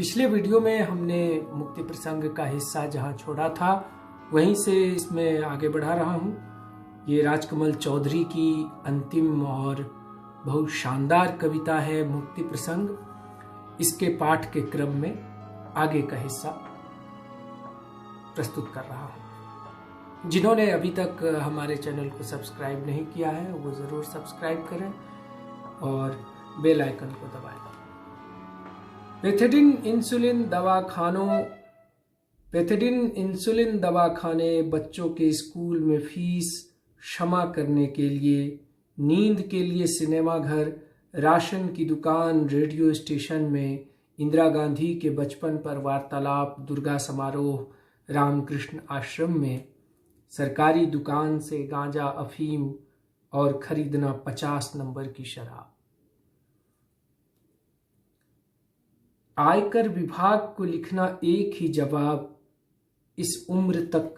पिछले वीडियो में हमने मुक्ति प्रसंग का हिस्सा जहां छोड़ा था वहीं से इसमें आगे बढ़ा रहा हूं। ये राजकमल चौधरी की अंतिम और बहुत शानदार कविता है मुक्ति प्रसंग। इसके पाठ के क्रम में आगे का हिस्सा प्रस्तुत कर रहा हूं। जिन्होंने अभी तक हमारे चैनल को सब्सक्राइब नहीं किया है वो ज़रूर सब्सक्राइब करें और बेल आइकन को दबाएं। पैथिडीन इंसुलिन दवाखाने, बच्चों के स्कूल में फीस क्षमा करने के लिए, नींद के लिए सिनेमा घर, राशन की दुकान, रेडियो स्टेशन में, इंदिरा गांधी के बचपन पर वार्तालाप, दुर्गा समारोह, रामकृष्ण आश्रम में, सरकारी दुकान से गांजा, अफीम और खरीदना 50 नंबर की शराब। आयकर विभाग को लिखना एक ही जवाब, इस उम्र तक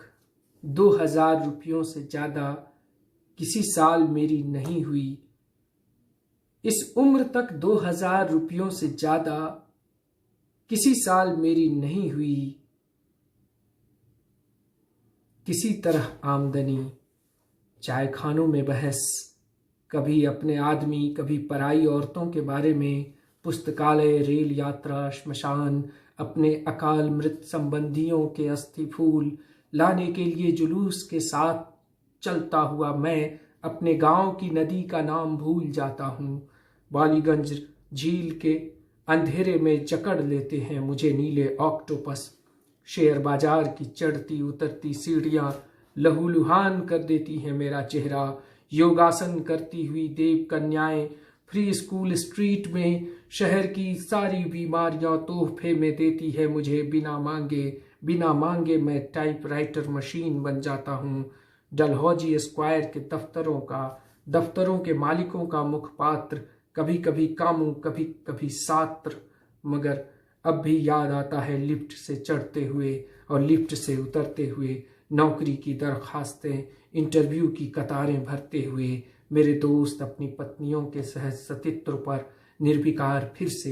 2000 रुपयों से ज्यादा किसी साल मेरी नहीं हुई। इस उम्र तक 2000 रुपयों से ज्यादा किसी साल मेरी नहीं हुई। किसी तरह आमदनी, चाय खानों में बहस, कभी अपने आदमी कभी पराई औरतों के बारे में, पुस्तकालय, रेल यात्रा, श्मशान, अपने अकाल मृत संबंधियों के अस्थि फूल लाने के लिए जुलूस के साथ चलता हुआ मैं अपने गांव की नदी का नाम भूल जाता हूँ। बालीगंज झील के अंधेरे में जकड़ लेते हैं मुझे नीले ऑक्टोपस। शेयर बाजार की चढ़ती उतरती सीढ़ियां लहूलुहान कर देती हैं मेरा चेहरा। योगासन करती हुई देव कन्याएं फ्री स्कूल स्ट्रीट में शहर की सारी बीमारियां तोहफे में देती है मुझे बिना मांगे मैं टाइपराइटर मशीन बन जाता हूँ। डलहौजी स्क्वायर के दफ्तरों के मालिकों का मुखपात्र, कभी कभी कामू कभी कभी सात्र। मगर अब भी याद आता है लिफ्ट से चढ़ते हुए और लिफ्ट से उतरते हुए, नौकरी की दरखास्तें, इंटरव्यू की कतारें भरते हुए मेरे दोस्त अपनी पत्नियों के सहज सतीत्व पर निर्विकार फिर से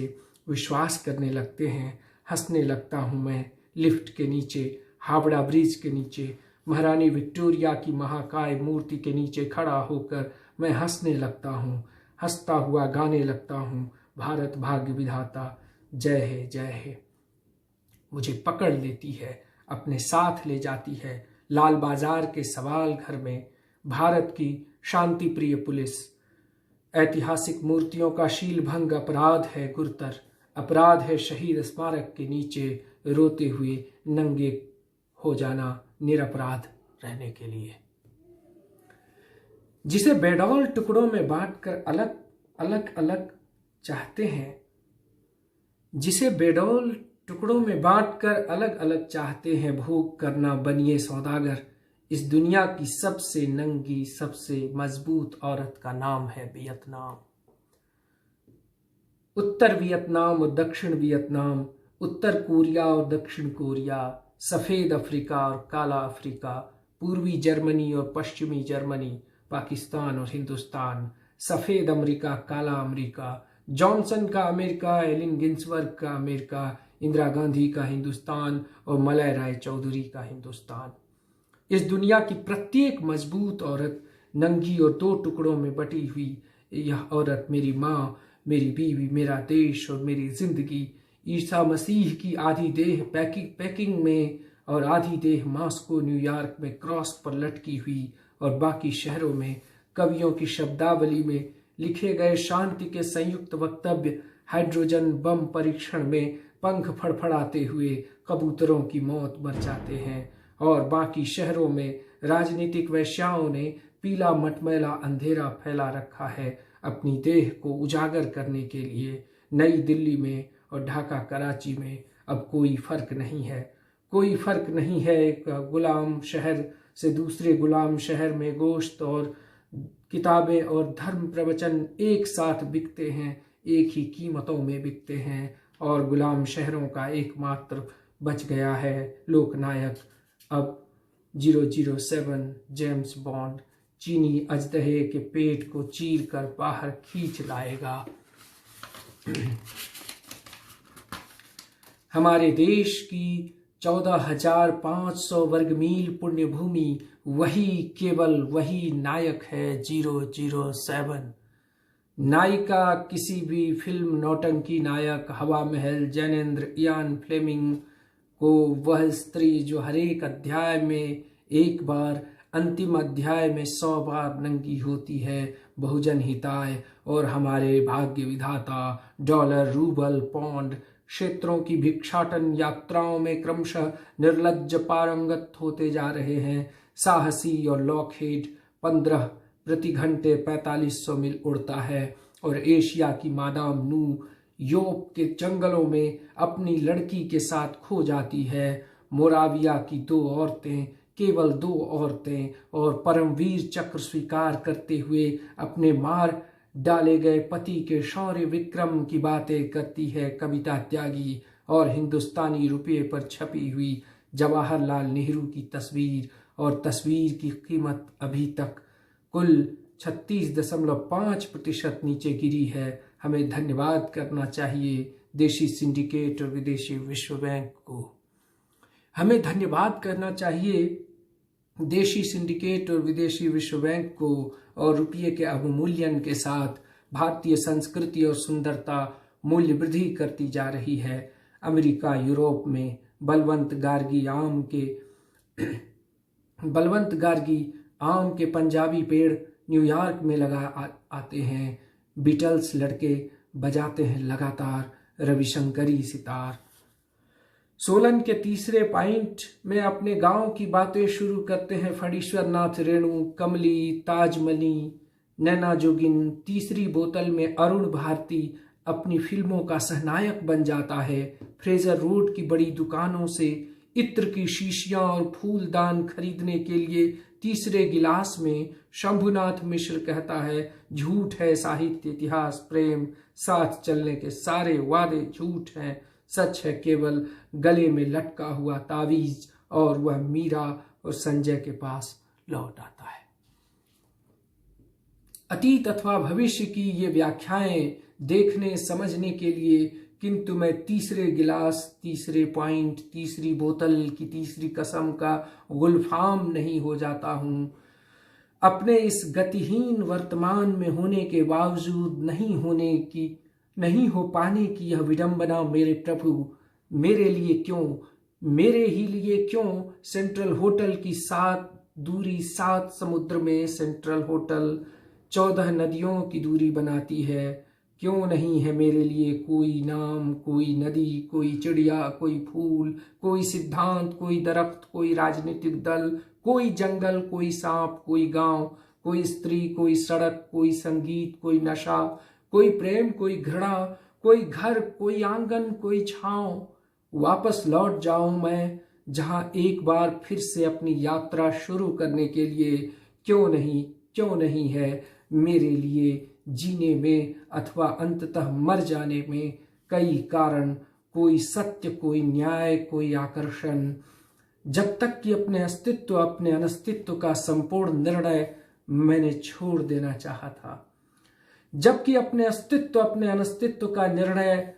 विश्वास करने लगते हैं। हंसने लगता हूं मैं लिफ्ट के नीचे, हावड़ा ब्रिज के नीचे, महारानी विक्टोरिया की महाकाय मूर्ति के नीचे खड़ा होकर मैं हंसने लगता हूं। हंसता हुआ गाने लगता हूं, भारत भाग्य विधाता जय है जय है। मुझे पकड़ लेती है, अपने साथ ले जाती है लाल बाजार के सवाल घर में। भारत की शांति प्रिय पुलिस, ऐतिहासिक मूर्तियों का शील भंग अपराध है गुरुतर। अपराध है शहीद स्मारक के नीचे रोते हुए नंगे हो जाना निरपराध रहने के लिए। जिसे बेडौल टुकड़ों में बांटकर अलग अलग चाहते हैं, जिसे बेडौल टुकड़ों में बांटकर अलग अलग चाहते हैं भोग करना बनिए सौदागर। इस दुनिया की सबसे नंगी सबसे मजबूत औरत का नाम है वियतनाम। उत्तर वियतनाम और दक्षिण वियतनाम, उत्तर कोरिया और दक्षिण कोरिया, सफेद अफ्रीका और काला अफ्रीका, पूर्वी जर्मनी और पश्चिमी जर्मनी, पाकिस्तान और हिंदुस्तान, सफेद अमेरिका, काला अमेरिका, जॉनसन का अमेरिका, एलिन गिन्सबर्ग का अमेरिका, इंदिरा गांधी का हिंदुस्तान और मलय राय चौधरी का हिंदुस्तान। इस दुनिया की प्रत्येक मजबूत औरत नंगी और 2 टुकड़ों में बटी हुई। यह औरत मेरी माँ, मेरी बीवी, मेरा देश और मेरी जिंदगी। ईसा मसीह की आधी देह पैकिंग में और आधी देह मॉस्को न्यूयॉर्क में क्रॉस पर लटकी हुई और बाकी शहरों में कवियों की शब्दावली में लिखे गए शांति के संयुक्त वक्तव्य। हाइड्रोजन बम परीक्षण में पंख फड़फड़ाते हुए कबूतरों की मौत मर जाते हैं और बाकी शहरों में राजनीतिक वेश्याओं ने पीला मटमैला अंधेरा फैला रखा है अपनी देह को उजागर करने के लिए। नई दिल्ली में और ढाका कराची में अब कोई फर्क नहीं है। कोई फर्क नहीं है। एक गुलाम शहर से दूसरे गुलाम शहर में गोश्त और किताबें और धर्म प्रवचन एक साथ बिकते हैं, एक ही कीमतों में बिकते हैं और गुलाम शहरों का एकमात्र बच गया है लोकनायक अब 007 जेम्स बॉन्ड चीनी अजदहे के पेट को चीर कर बाहर खींच लाएगा। हमारे देश की 14,500 वर्ग मील पुण्य भूमि, वही केवल वही नायक है 007। नायिका किसी भी फिल्म, नौटंकी नायक, हवा महल, जैनेंद्र, इयान फ्लेमिंग को वह स्त्री जो हरेक अध्याय में एक बार, अंतिम अध्याय में 100 बार नंगी होती है। बहुजन हिताय और हमारे भाग्य विधाता डॉलर, रूबल, पौंड क्षेत्रों की भिक्षाटन यात्राओं में क्रमशः निर्लज्ज पारंगत होते जा रहे हैं। साहसी और लॉकहेड 15 प्रति घंटे 4500 मील उड़ता है और एशिया की मादाम नू यूरोप के जंगलों में अपनी लड़की के साथ खो जाती है। मोराविया की 2 औरतें, केवल 2 औरतें, और परमवीर चक्र स्वीकार करते हुए अपने मार डाले गए पति के शौर्य विक्रम की बातें करती है कविता त्यागी। और हिंदुस्तानी रुपये पर छपी हुई जवाहरलाल नेहरू की तस्वीर, और तस्वीर की कीमत अभी तक कुल 36.5% नीचे गिरी है। हमें धन्यवाद करना चाहिए देशी सिंडिकेट और विदेशी विश्व बैंक को। हमें धन्यवाद करना चाहिए देशी सिंडिकेट और विदेशी विश्व बैंक को, और रुपये के अवमूल्यन के साथ भारतीय संस्कृति और सुंदरता मूल्य वृद्धि करती जा रही है। अमेरिका, यूरोप में बलवंत गार्गी आम के पंजाबी पेड़ न्यूयॉर्क में लगा आते हैं। बीटल्स लड़के बजाते हैं लगातार रविशंकरी सितार। सोलन के तीसरे पॉइंट में अपने गांव की बातें शुरू करते हैं फणीश्वर नाथ रेणु, कमली, ताजमनी, नैना जोगिन। तीसरी बोतल में अरुण भारती अपनी फिल्मों का सहनायक बन जाता है। फ्रेजर रोड की बड़ी दुकानों से इत्र की शीशियां और फूलदान खरीदने के लिए तीसरे गिलास में शंभुनाथ मिश्र कहता है, झूठ है साहित्य, इतिहास, प्रेम, साथ चलने के सारे वादे झूठ हैं, सच है केवल गले में लटका हुआ तावीज। और वह मीरा और संजय के पास लौट आता है। अतीत अथवा भविष्य की ये व्याख्याएं देखने समझने के लिए, किंतु मैं तीसरे गिलास, तीसरे पॉइंट, तीसरी बोतल की तीसरी कसम का गुलफाम नहीं हो जाता हूं। अपने इस गतिहीन वर्तमान में होने के बावजूद नहीं हो पाने की यह विडंबना मेरे प्रभु, मेरे लिए क्यों, मेरे ही लिए क्यों सेंट्रल होटल की 7 दूरी 7 समुद्र में सेंट्रल होटल 14 नदियों की दूरी बनाती है। क्यों नहीं है मेरे लिए कोई नाम, कोई नदी, कोई चिड़िया, कोई फूल, कोई सिद्धांत, कोई दरख्त, कोई राजनीतिक दल, कोई जंगल, कोई सांप, कोई गांव, कोई स्त्री, कोई सड़क, कोई संगीत, कोई नशा, कोई प्रेम, कोई घृणा, कोई घर, कोई आंगन, कोई छांव। वापस लौट जाऊं मैं जहां एक बार फिर से अपनी यात्रा शुरू करने के लिए क्यों नहीं है मेरे लिए जीने में अथवा अंततः मर जाने में कई कारण, कोई सत्य, कोई न्याय, कोई आकर्षण। जब तक कि अपने अस्तित्व, अपने अनस्तित्व का संपूर्ण निर्णय मैंने छोड़ देना चाहा था, जबकि अपने अस्तित्व, अपने अनस्तित्व का निर्णय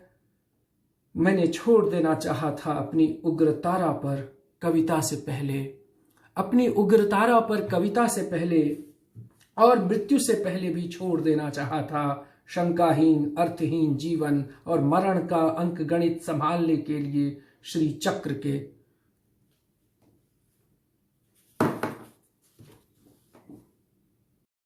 मैंने छोड़ देना चाहा था अपनी उग्रतारा पर कविता से पहले, अपनी उग्रतारा पर कविता से पहले और मृत्यु से पहले भी छोड़ देना चाहा था। शंकाहीन, अर्थहीन जीवन और मरण का अंक गणित संभालने के लिए श्री चक्र के